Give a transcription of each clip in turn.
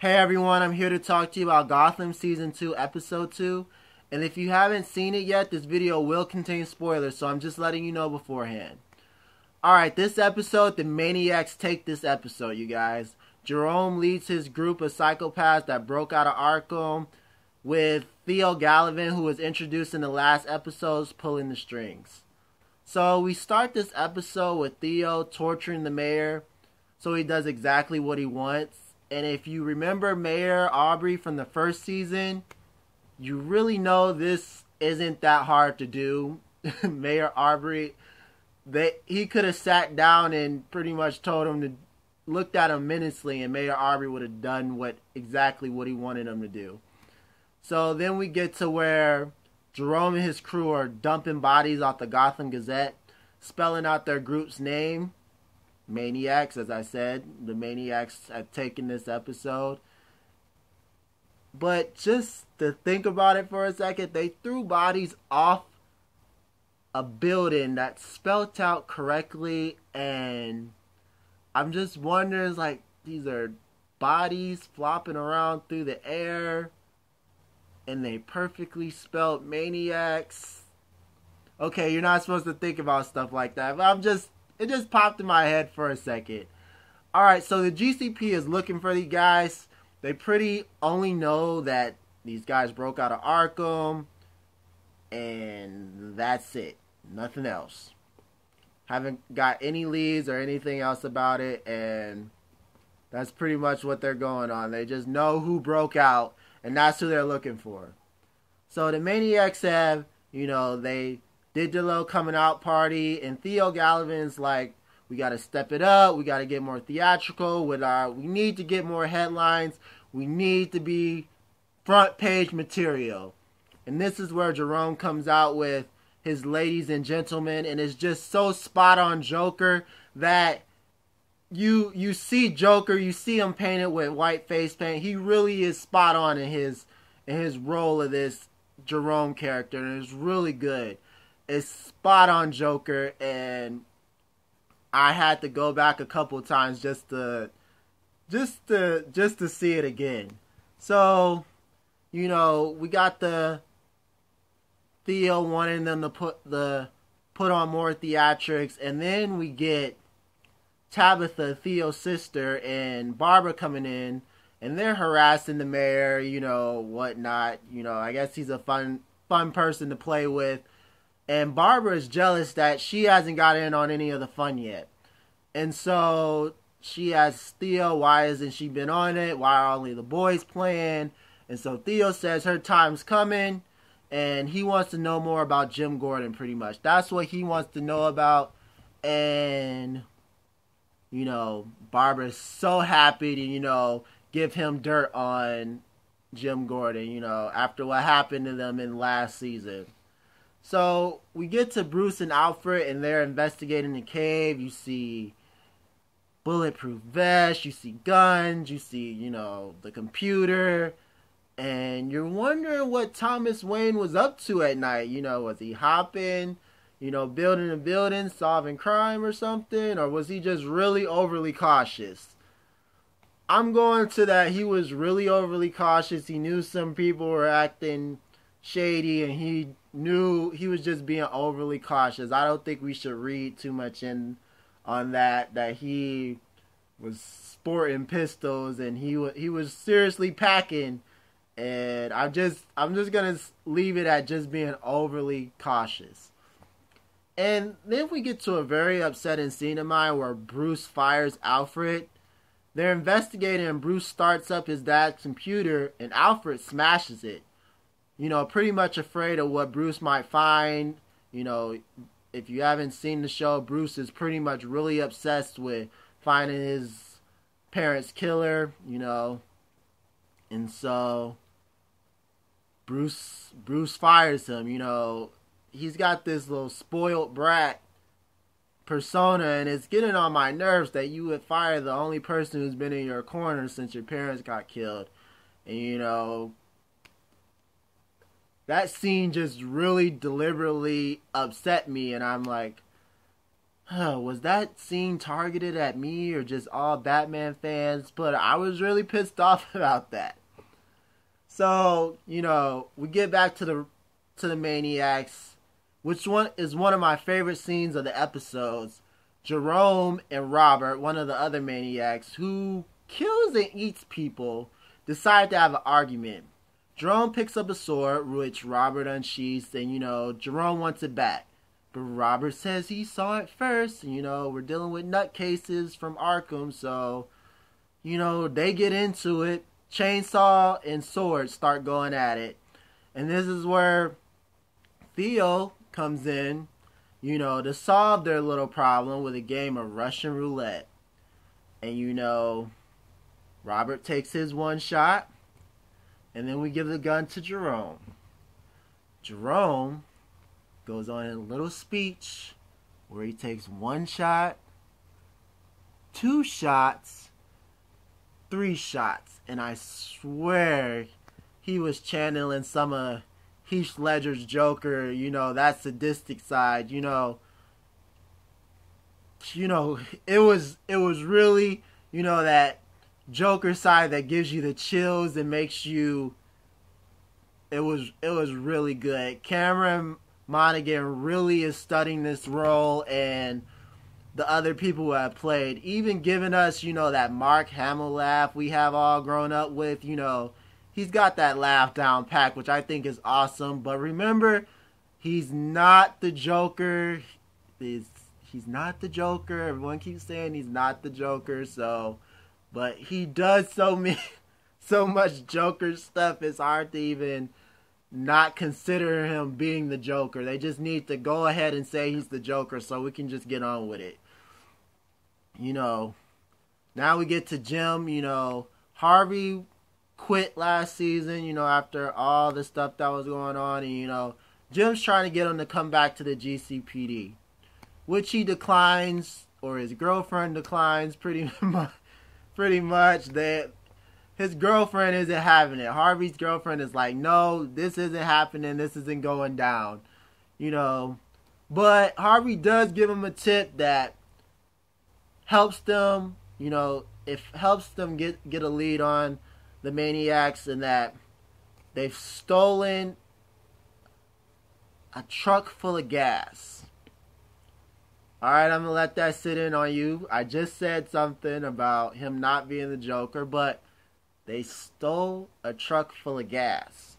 Hey everyone, I'm here to talk to you about Gotham Season 2, Episode 2. And if you haven't seen it yet, this video will contain spoilers, so I'm just letting you know beforehand. Alright, this episode, the Maniacs take this episode, you guys. Jerome leads his group of psychopaths that broke out of Arkham, with Theo Gallivan, who was introduced in the last episodes, pulling the strings. So we start this episode with Theo torturing the mayor, so he does exactly what he wants. And if you remember Mayor Aubrey from the first season, you really know this isn't that hard to do. Mayor Aubrey, he could have sat down and pretty much told him to looked at him menacingly, and Mayor Aubrey would have done exactly what he wanted him to do. So then we get to where Jerome and his crew are dumping bodies off the Gotham Gazette, spelling out their group's name. Maniacs, as I said, the Maniacs have taken this episode. But just to think about it for a second, they threw bodies off a building that's spelled out correctly, and I'm just wondering, like, these are bodies flopping around through the air, and they perfectly spelled Maniacs. Okay, you're not supposed to think about stuff like that, but it just popped in my head for a second. Alright, so the GCP is looking for these guys. They pretty only know that these guys broke out of Arkham, and that's it. Nothing else. Haven't got any leads or anything else about it, and that's pretty much what they're going on. They just know who broke out, and that's who they're looking for. So the Maniacs have, they did the little coming out party, and Theo Gallivan's like, we got to step it up, we got to get more theatrical we need to get more headlines, we need to be front page material. And this is where Jerome comes out with his ladies and gentlemen, and it's just so spot on Joker that you see Joker, you see him painted with white face paint. He really is spot on in his role of this Jerome character, and it's really good. It's spot on Joker, and I had to go back a couple times just to see it again. So, we got the Theo wanting them to put on more theatrics, and then we get Tabitha, Theo's sister, and Barbara coming in, and they're harassing the mayor, whatnot. I guess he's a fun person to play with. And Barbara is jealous that she hasn't got in on any of the fun yet. And so she asks Theo, why hasn't she been on it? Why are only the boys playing? And so Theo says her time's coming, and he wants to know more about Jim Gordon, pretty much. That's what he wants to know about. And, Barbara's so happy to, give him dirt on Jim Gordon, after what happened to them in last season. So we get to Bruce and Alfred, and they're investigating the cave. You see bulletproof vests, you see guns, you see, the computer, and you're wondering what Thomas Wayne was up to at night. Was he hopping, building a building, solving crime or something, or was he just really overly cautious? I'm going to that he was really overly cautious. He knew some people were acting shady, and he knew he was just being overly cautious. I don't think we should read too much in on that he was sporting pistols, and he was seriously packing, and I'm just gonna leave it at just being overly cautious. And then we get to a very upsetting scene of mine where Bruce fires Alfred. They're investigating, and Bruce starts up his dad's computer, and Alfred smashes it. Pretty much afraid of what Bruce might find. If you haven't seen the show, Bruce is pretty much really obsessed with finding his parents' killer, And so Bruce fires him, He's got this little spoiled brat persona, and it's getting on my nerves that you would fire the only person who's been in your corner since your parents got killed. And that scene just really deliberately upset me, and I'm like, was that scene targeted at me or just all Batman fans? But I was really pissed off about that. So, we get back to the Maniacs, which one is one of my favorite scenes of the episodes. Jerome and Robert, one of the other Maniacs, who kills and eats people, decide to have an argument. Jerome picks up a sword, which Robert unsheaths, and, Jerome wants it back. But Robert says he saw it first, and, we're dealing with nutcases from Arkham, so, they get into it. Chainsaw and sword start going at it. And this is where Theo comes in, to solve their little problem with a game of Russian roulette. And, Robert takes his one shot, and then we give the gun to Jerome. Jerome goes on a little speech where he takes one shot, two shots, three shots. And I swear he was channeling some of Heath Ledger's Joker, that sadistic side, it was really, that Joker side that gives you the chills and makes you, it was really good. Cameron Monaghan really is studying this role, and the other people who have played, even giving us, that Mark Hamill laugh we have all grown up with, he's got that laugh down pat, which I think is awesome. But remember, he's not the Joker. He's not the Joker. Everyone keeps saying he's not the Joker, but he does so much Joker stuff, it's hard to even not consider him being the Joker. They just need to go ahead and say he's the Joker so we can just get on with it. Now we get to Jim. Harvey quit last season, after all the stuff that was going on. And, Jim's trying to get him to come back to the GCPD, which he declines, or his girlfriend declines pretty much. That his girlfriend isn't having it. Harvey's girlfriend is like, no, this isn't happening. This isn't going down. But Harvey does give him a tip that helps them, it helps them get a lead on the Maniacs, and that they've stolen a truck full of gas. Alright, I'm going to let that sit in on you. I just said something about him not being the Joker, but they stole a truck full of gas.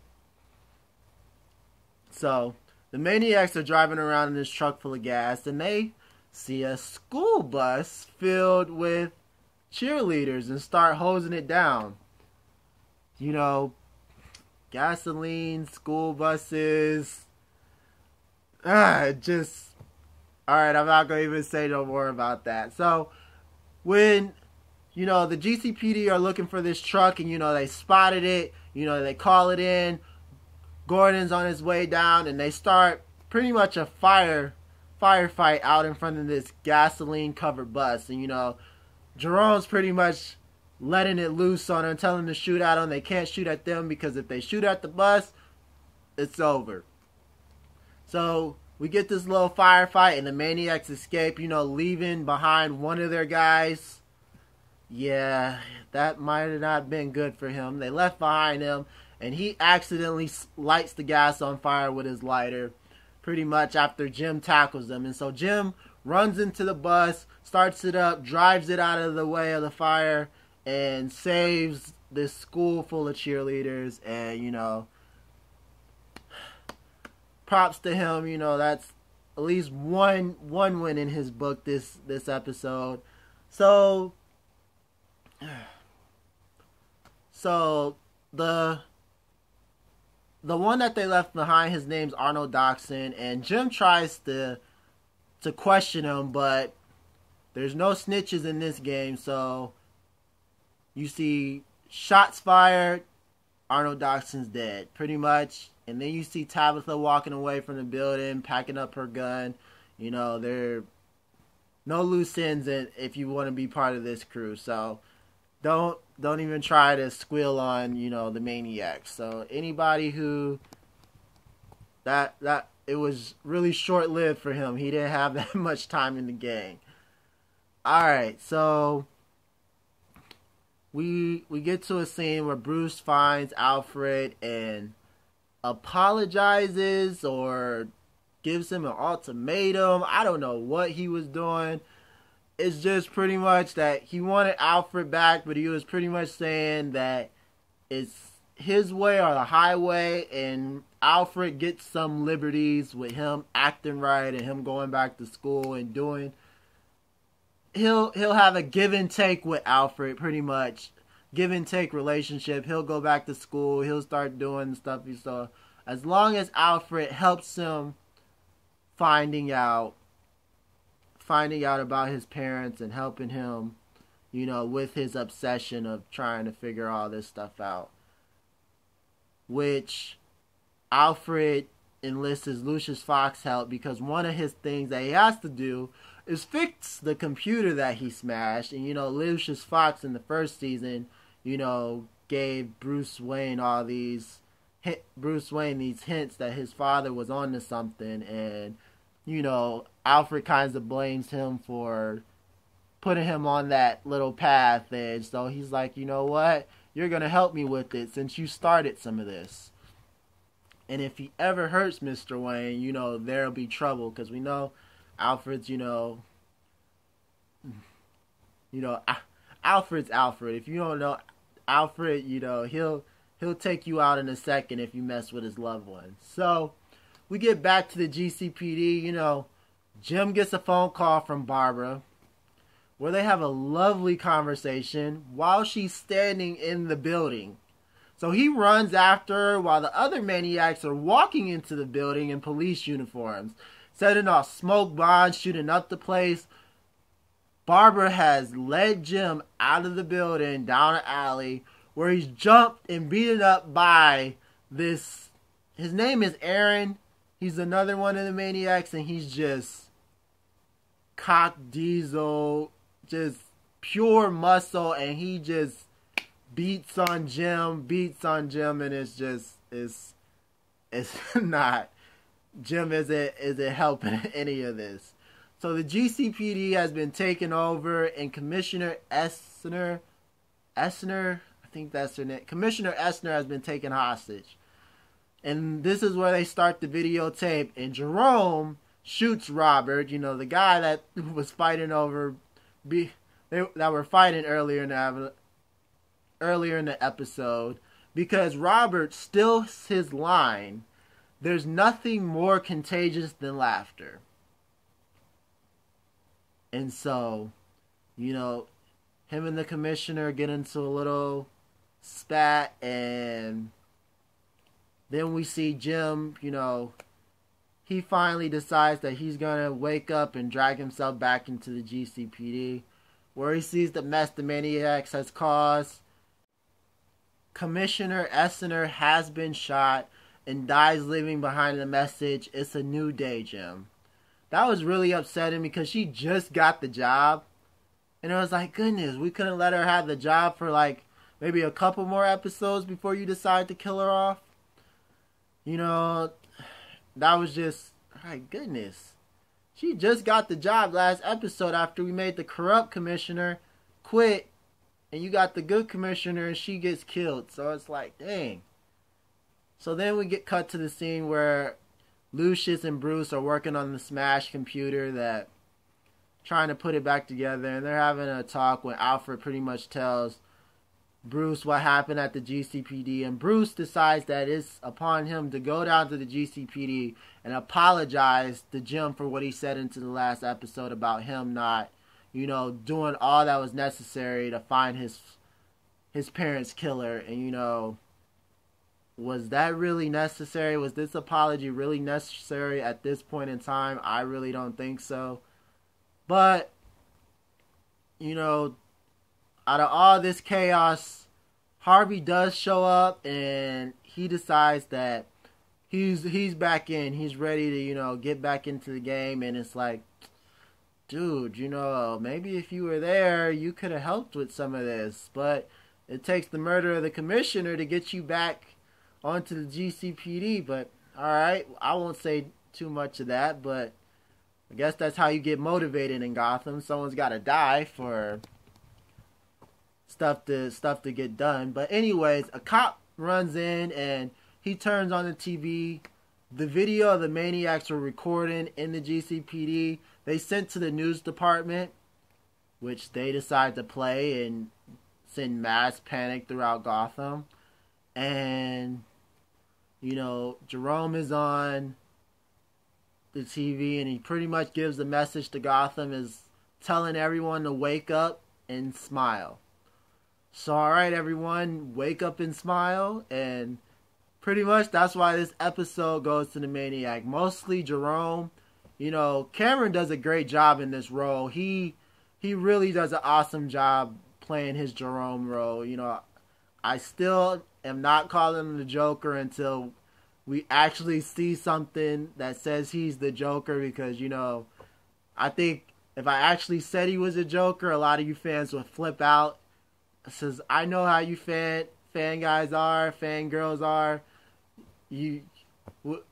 So, the Maniacs are driving around in this truck full of gas, and they see a school bus filled with cheerleaders and start hosing it down. Gasoline, school buses. Alright, I'm not going to even say no more about that. So, when, the GCPD are looking for this truck and, they spotted it, they call it in, Gordon's on his way down, and they start pretty much a firefight out in front of this gasoline-covered bus. And, Jerome's pretty much letting it loose on them, telling them to shoot at them. They can't shoot at them because if they shoot at the bus, it's over. So, we get this little firefight, and the Maniacs escape, leaving behind one of their guys. Yeah, that might have not been good for him. They left behind him, and he accidentally lights the gas on fire with his lighter, pretty much after Jim tackles him. And so Jim runs into the bus, starts it up, drives it out of the way of the fire, and saves this school full of cheerleaders. And, props to him, that's at least one win in his book this episode. So the one that they left behind, his name's Arnold Doxson, and Jim tries to question him, but there's no snitches in this game, so you see shots fired, Arnold Doxson's dead, pretty much. And then you see Tabitha walking away from the building, packing up her gun. There are no loose ends if you want to be part of this crew. So don't even try to squeal on, the Maniacs. So anybody who that it was really short-lived for him. He didn't have that much time in the game. Alright, so we get to a scene where Bruce finds Alfred and apologizes or gives him an ultimatum. I don't know what he was doing. It's just pretty much that he wanted Alfred back, but he was pretty much saying that it's his way or the highway, and Alfred gets some liberties with him acting right and him going back to school and doing. He'll have a give and take with Alfred, pretty much. Give and take relationship. He'll go back to school. He'll start doing stuff he saw. As long as Alfred helps him finding out about his parents and helping him, with his obsession of trying to figure all this stuff out. Which Alfred enlists Lucius Fox help, because one of his things that he has to do is fix the computer that he smashed. And Lucius Fox in the first season, gave Bruce Wayne these hints that his father was onto something, and Alfred kind of blames him for putting him on that little path, and so he's like, you know what, you're gonna help me with it since you started some of this. And if he ever hurts Mr. Wayne, there'll be trouble, because we know Alfred's, Alfred's Alfred. If you don't know Alfred, he'll take you out in a second if you mess with his loved ones. So we get back to the GCPD. Jim gets a phone call from Barbara, where they have a lovely conversation while she's standing in the building. So he runs after her while the other maniacs are walking into the building in police uniforms, setting off smoke bombs, shooting up the place. Barbara has led Jim out of the building, down an alley, where he's jumped and beaten up by this. His name is Aaron. He's another one of the maniacs, and he's just cock diesel, just pure muscle, and he just beats on Jim, and it's not. Jim isn't helping any of this. So the GCPD has been taken over, and Commissioner Essner, I think that's her name. Commissioner Essner has been taken hostage. And this is where they start the videotape, and Jerome shoots Robert, the guy that was fighting over, that were fighting earlier in the episode, because Robert steals his line, "There's nothing more contagious than laughter." And so, him and the commissioner get into a little spat, and then we see Jim, he finally decides that he's going to wake up and drag himself back into the GCPD, where he sees the mess the maniacs has caused. Commissioner Essner has been shot and dies leaving behind the message, "It's a new day, Jim." That was really upsetting, because she just got the job. And it was like, goodness, we couldn't let her have the job for maybe a couple more episodes before you decide to kill her off. That was just, my goodness. She just got the job last episode after we made the corrupt commissioner quit, and you got the good commissioner and she gets killed. So it's like, dang. So then we get cut to the scene where Lucius and Bruce are working on the smashed computer, trying to put it back together, and they're having a talk when Alfred pretty much tells Bruce what happened at the GCPD, and Bruce decides that it's upon him to go down to the GCPD and apologize to Jim for what he said into the last episode about him not, doing all that was necessary to find his parents' killer. And was that really necessary? Was this apology really necessary at this point in time? I really don't think so. But, out of all this chaos, Harvey does show up, and he decides that he's back in. He's ready to, get back into the game. And it's like, dude, maybe if you were there, you could have helped with some of this. But it takes the murder of the commissioner to get you back onto the GCPD. But, alright, I won't say too much of that, but I guess that's how you get motivated in Gotham. Someone's got to die for stuff to get done. But anyways, a cop runs in and he turns on the TV. The video of the maniacs were recording in the GCPD. They sent to the news department, which they decide to play and send mass panic throughout Gotham. And Jerome is on the TV and he pretty much gives a message to Gotham, is telling everyone to wake up and smile. So alright everyone, wake up and smile, and pretty much that's why this episode goes to the Maniac. Mostly Jerome. Cameron does a great job in this role. He really does an awesome job playing his Jerome role. I still am not calling him the Joker until we actually see something that says he's the Joker, because, I think if I actually said he was a Joker, a lot of you fans would flip out. Says, I know how you fan guys are, fangirls are. You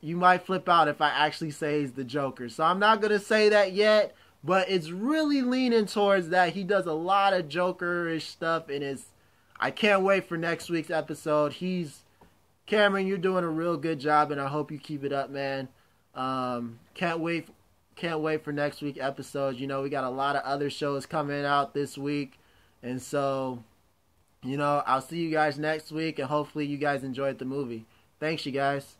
might flip out if I actually say he's the Joker. So I'm not going to say that yet, but it's really leaning towards that. He does a lot of Joker-ish stuff, and I can't wait for next week's episode. Cameron, you're doing a real good job, and I hope you keep it up, man. Can't wait for next week's episodes. We got a lot of other shows coming out this week, and so, I'll see you guys next week, and hopefully you guys enjoyed the movie. Thanks, you guys.